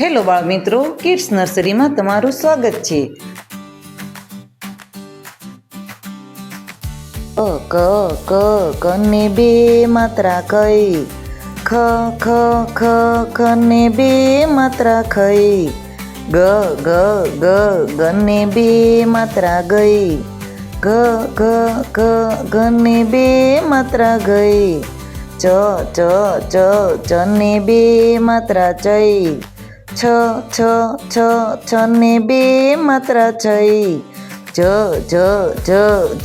Hello બાળ મિત્રો, kids નર્સરીમાં તમારું સ્વાગત છે. કને બે માત્રા કઈ, ખને બે માત્રા ખઈ, ગને બે માત્રા ગઈ, ગને બે માત્રા ગઈ, ચને બે માત્રા ચઈ, છને બે માત્રા છઈ,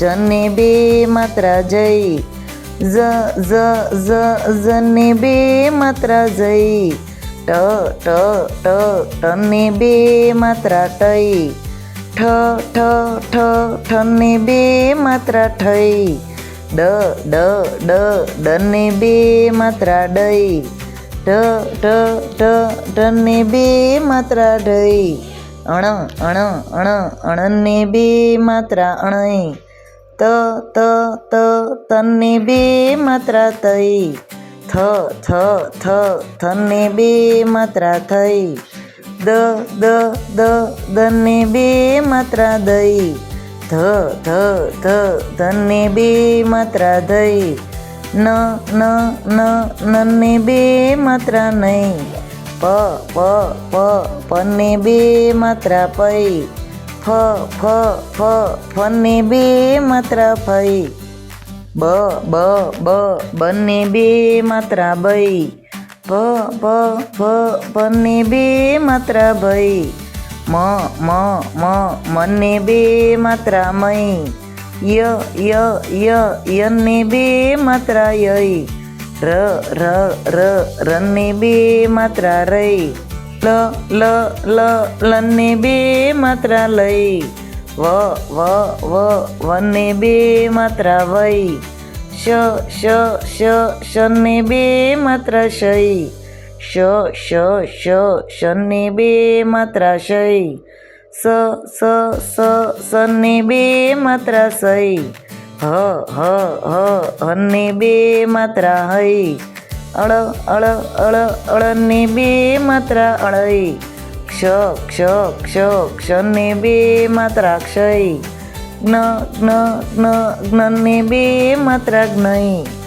જને બે માત્રા જઈ, જને બે માત્રા જઈ, ટને બે માત્રા ટઈ, ઠને બે માત્રા ઠઈ, ડને બે માત્રા ડઈ, ઢને બે માત્રા ઢઈ, અણને બે માત્રા અણઈ, તને બે માત્રા તઈ, થને બે માત્રા થઈ, દને બે માત્રા દઈ, ધને બે માત્રા દઈ, નને બે માત્રા નહીં, પને બે માત્રા પઈ, ફને બે માત્રા ફઈ, બને બે માત્રા બઈ, બને બે માત્રા ભઈ, મને બે માત્રા મઈ, યને બે માત્રા યઈ, રને બે માત્રા રઈ, લને બે માત્રા લઈ, વને બે માત્રા વઈ, શને બે માત્રા શઈ, શને બે માત્રા શઈ, સને બે માત્રા સઈ, હને બે માત્રા હઈ, અળને બે માત્રા અળઈ, ક્ષને બે માત્રા ક્ષઈ, જ્ઞને બે માત્રા જ્ઞઈ.